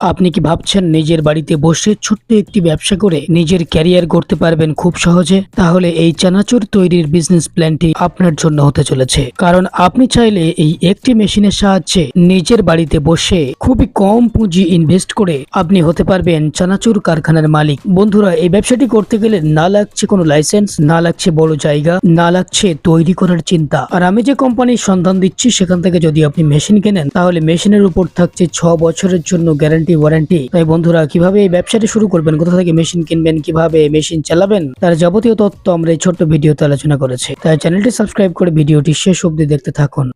আপনি কি ভাবছেন নিজের বাড়িতে বসে ছোট্ট একটি ব্যবসা করে নিজের ক্যারিয়ার গড়তে পারবেন খুব সহজে? তাহলে এই চানাচুর তৈরির বিজনেস প্ল্যানটি আপনার জন্য হতে চলেছে। কারণ আপনি চাইলে এই একটি মেশিনের সাহায্যে নিজের বাড়িতে বসে খুবই কম পুঁজি ইনভেস্ট করে আপনি হতে পারবেন চানাচুর কারখানার মালিক। বন্ধুরা, এই ব্যবসাটি করতে গেলে না লাগছে কোনো লাইসেন্স, না লাগছে বড় জায়গা, না লাগছে তৈরি করার চিন্তা। আর আমি যে কোম্পানির সন্ধান দিচ্ছি সেখান থেকে যদি আপনি মেশিন কেনেন তাহলে মেশিনের উপর থাকছে 6 বছরের জন্য গ্যারান্টি ওয়ারেন্টি। তাই বন্ধুরা, কিভাবে এই ব্যবসাটি শুরু করবেন, কোথা থেকে মেশিন কিনবেন, কিভাবে মেশিন চালাবেন, তার যাবতীয় তথ্য আমরা এই ছোট্ট ভিডিওতে আলোচনা করেছি। তাই চ্যানেলটি সাবস্ক্রাইব করে ভিডিওটি শেষ অবধি দেখতে থাকুন।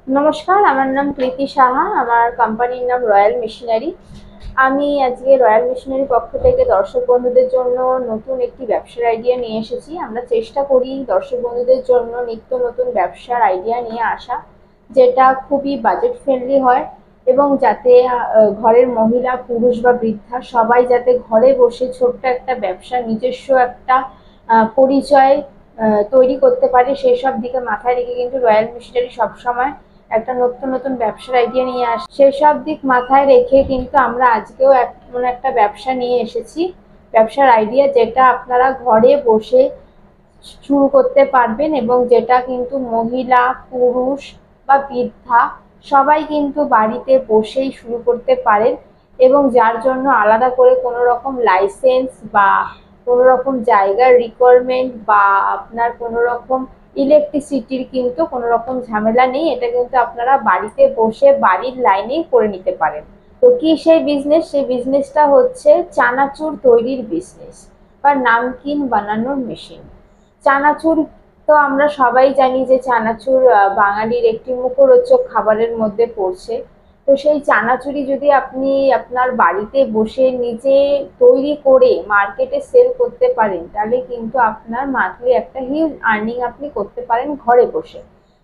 নমস্কার, আমার নাম প্রীতি সাহা। আমার কোম্পানির নাম রয়্যাল মেশিনারি। আমি আজকে রয়্যাল মেশিনারি পক্ষ থেকে দর্শক বন্ধুদের জন্য নতুন একটি ব্যবসার আইডিয়া নিয়ে এসেছি। আমরা চেষ্টা করি দর্শক বন্ধুদের জন্য নিত্য নতুন ব্যবসার আইডিয়া নিয়ে আসা, যেটা খুবই বাজেট ফ্রেন্ডলি হয় এবং যাতে ঘরের মহিলা, পুরুষ বা বৃদ্ধা সবাই যাতে ঘরে বসে ছোট্ট একটা ব্যবসা, নিজস্ব একটা পরিচয় তৈরি করতে পারে, সেই সব দিকে মাথায় রেখে কিন্তু রয়্যাল মেশিনারি সবসময় একটা নতুন নতুন ব্যবসার আইডিয়া নিয়ে আসে। সেই সব দিক মাথায় রেখে কিন্তু আমরা আজকেও এমন একটা ব্যবসা নিয়ে এসেছি, ব্যবসার আইডিয়া যেটা আপনারা ঘরে বসে শুরু করতে পারবেন এবং যেটা কিন্তু মহিলা, পুরুষ বা বৃদ্ধা সবাই কিন্তু বাড়িতে বসেই শুরু করতে পারেন এবং যার জন্য আলাদা করে কোনো রকম লাইসেন্স বা কোনো রকম জায়গার রিকোয়ারমেন্ট বা আপনার কোনো রকম ইলেকট্রিসিটির কিন্তু কোনো রকম ঝামেলা নেই। এটা কিন্তু আপনারা বাড়িতে বসে বাড়ির লাইনেই করে নিতে পারেন। তো কি সেই বিজনেস? সেই বিজনেসটা হচ্ছে চানাচুর তৈরির বিজনেস বা নামকিন বানানোর মেশিন। চানাচুর তো আমরা সবাই জানি যে চানাচুর বাঙালির একটি মুখরোচক খাবারের মধ্যে পড়ছে। তো সেই চানাচুরি যদি আপনি আপনার বাড়িতে বসে নিজে তৈরি করে মার্কেটে সেল করতে পারেন, তাহলে কিন্তু আপনার মান্থলি একটা হিউজ আর্নিং আপনি করতে পারেন ঘরে বসে,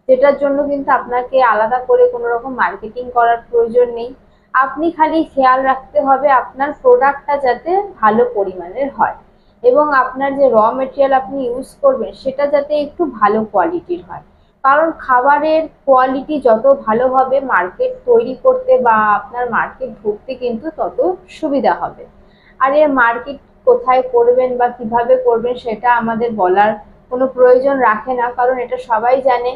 যেটার জন্য কিন্তু আপনাকে আলাদা করে কোনো রকম মার্কেটিং করার প্রয়োজন নেই। আপনি খালি খেয়াল রাখতে হবে আপনার প্রোডাক্টটা যাতে ভালো পরিমাণের হয় এবং আপনার যে র মেটেরিয়াল আপনি ইউজ করবেন সেটা যাতে একটু ভালো কোয়ালিটির হয়। কারণ খাবারের কোয়ালিটি যত ভালো হবে, মার্কেট তৈরি করতে বা আপনার মার্কেট ঢুকতে কিন্তু তত সুবিধা হবে। আর এর মার্কেট কোথায় করবেন বা কিভাবে করবেন সেটা আমাদের বলার কোনো প্রয়োজন রাখে না, কারণ এটা সবাই জানে।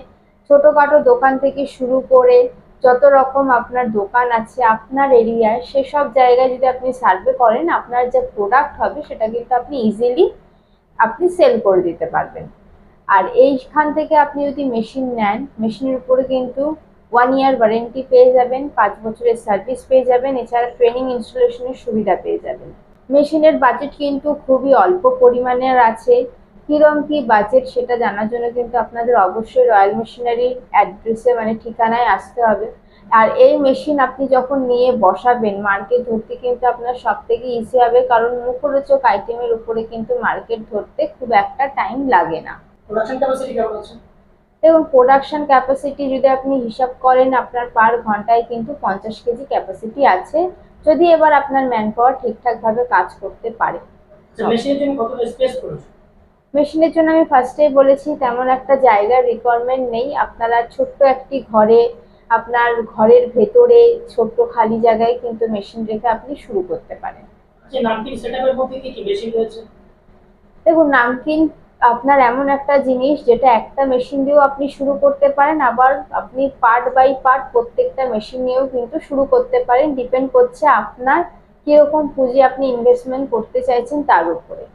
ছোটোখাটো দোকান থেকে শুরু করে যত রকম আপনার দোকান আছে আপনার এরিয়ায়, সেসব জায়গায় যদি আপনি সার্ভে করেন, আপনার যে প্রোডাক্ট হবে সেটা কিন্তু আপনি ইজিলি আপনি সেল করে দিতে পারবেন। আর এইখান থেকে আপনি যদি মেশিন নেন, মেশিনের উপরে কিন্তু 1 ইয়ার ওয়ারেন্টি পেয়ে যাবেন, 5 বছরের সার্ভিস পেয়ে যাবেন, এছাড়া ট্রেনিং ইনস্টলেশনের সুবিধা পেয়ে যাবেন। মেশিনের বাজেট কিন্তু খুবই অল্প পরিমাণের আছে। কিরম কি বাজেট সেটা জানার জন্য কিন্তু আপনাদের অবশ্যই রয়্যাল মেশিনারির অ্যাড্রেসে মানে ঠিকানায় আসতে হবে। আর এই মেশিন আপনি যখন নিয়ে বসাবেন, মার্কেট ধরতে কিন্তু আপনার সব থেকে ইজি হবে, কারণ মুখরোচক আইটেমের উপরে কিন্তু মার্কেট ধরতে খুব একটা টাইম লাগে না। প্রোডাকশন ক্যাপাসিটি কেমন আছে? এবং প্রোডাকশন ক্যাপাসিটি যদি আপনি হিসাব করেন, আপনার পার ঘন্টায় কিন্তু 50 কেজি ক্যাপাসিটি আছে, যদি এবার আপনার ম্যান পাওয়ার ঠিকঠাক ভাবে কাজ করতে পারে। মেশিনের জন্য কতটা স্পেস প্রয়োজন? মেশিনের জন্য আমি ফার্স্টেই বলেছি তেমন একটা জায়গার রিকোয়ারমেন্ট নেই। আপনারা ছোট্ট একটি ঘরে, আপনার ঘরের ভেতরে ছোট্ট খালি জায়গায় কিন্তু মেশিন রেখে আপনি শুরু করতে পারেন। আচ্ছা, নামকিন সেটআপের মধ্যে কি কি মেশিন রয়েছে? দেখুন, নামকিন আপনার এমন একটা জিনিস যেটা একটা মেশিন দিয়েও আপনি শুরু করতে পারেন, আবার আপনি পার্ট বাই পার্ট প্রত্যেকটা মেশিন নিয়েও কিন্তু শুরু করতে পারেন। ডিপেন্ড করছে আপনার কিরকম পুঁজি আপনি ইনভেস্টমেন্ট করতে চাইছেন তার উপরে।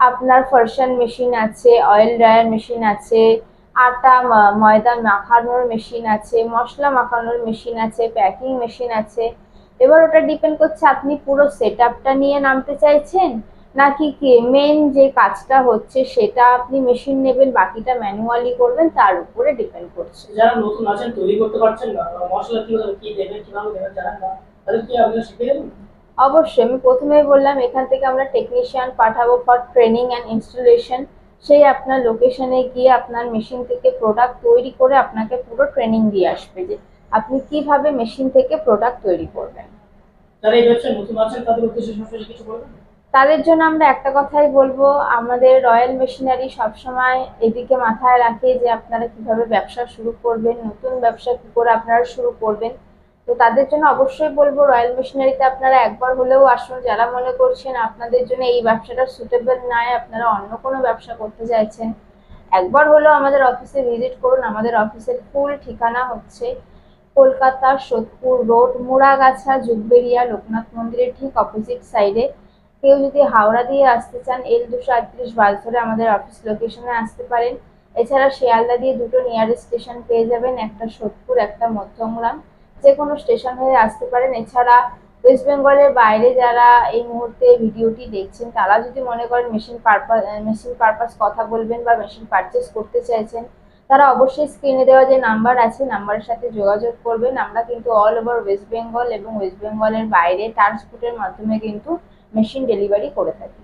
আপনার ফার্শন মেশিন আছে, অয়েল ড্রায়ার মেশিন আছে, আটা ময়দা মাখানোর মেশিন আছে, মশলা মাখানোর মেশিন আছে, প্যাকিং মেশিন আছে। এবার ওটা ডিপেন্ড করছে আপনি পুরো সেট আপটা নিয়ে নামতে চাইছেন, নাকি কি মেন যে কাজটা হচ্ছে সেটা আপনি মেশিন নেবেন, বাকিটা ম্যানুয়ালি করবেন, তার উপরে ডিপেন্ড করছে। যারা নতুন আছেন, তৈরি করতে পারছেন না, মশলা কিভাবে কি দেবেন, কিভাবে দেবেন জানেন না, তাদের কি আপনারা শিখিয়ে দেবেন? অবশ্যই, আমি প্রথমেই বললাম এখান থেকে আমরা টেকনিশিয়ান পাঠাবো ফর ট্রেনিং অ্যান্ড ইনস্টলেশন। সেই আপনার লোকেশনে গিয়ে আপনার মেশিন থেকে প্রোডাক্ট তৈরি করে আপনাকে পুরো ট্রেনিং দিয়ে আসবে যে আপনি কিভাবে মেশিন থেকে প্রোডাক্ট তৈরি করবেন। যারা এই ব্যবসায় নতুন আছেন তাদের উদ্দেশ্যে সবশেষে কিছু বলবেন? তাদের জন্য আমরা একটা কথাই বলবো, আমাদের রয়্যাল মেশিনারি সবসময় এদিকে মাথায় রাখে যে আপনারা কিভাবে ব্যবসা শুরু করবেন, নতুন ব্যবসা কি করে আপনারা শুরু করবেন। তো তাদের জন্য অবশ্যই বলবো রয়্যাল মেশিনারিতে আপনারা একবার হলেও আসুন। যারা মনে করছেন আপনাদের জন্য এই ব্যবসাটা সুটেবল নয়, আপনারা অন্য কোনো ব্যবসা করতে চাইছেন, একবার হলেও আমাদের অফিসে ভিজিট করুন। আমাদের অফিসের ফুল ঠিকানা হচ্ছে কলকাতা সোদপুর রোড, মুড়াগাছা, জুগবেরিয়া, লোকনাথ মন্দিরের ঠিক অপোজিট সাইডে। কেউ যদি হাওড়া দিয়ে আসতে চান L238 বাস ধরে আমাদের অফিস লোকেশনে আসতে পারেন। এছাড়া শিয়ালদা দিয়ে দুটো নিয়ারেস্ট স্টেশন পেয়ে যাবেন, একটা সোদপুর, একটা মধ্যমগ্রাম। যে কোনো স্টেশন হয়ে আসতে পারেন। এছাড়া ওয়েস্ট বেঙ্গলের বাইরে যারা এই মুহূর্তে ভিডিওটি দেখছেন, তারা যদি মনে করেন মেশিন পারপাস কথা বলবেন বা মেশিন পারচেস করতে চাইছেন, তারা অবশ্যই স্ক্রিনে দেওয়া যে নাম্বার আছে নাম্বারের সাথে যোগাযোগ করবেন। আমরা কিন্তু অল ওভার ওয়েস্ট বেঙ্গল এবং ওয়েস্ট বেঙ্গলের বাইরে ট্রান্সপোর্টের মাধ্যমে কিন্তু মেশিন ডেলিভারি করে থাকি।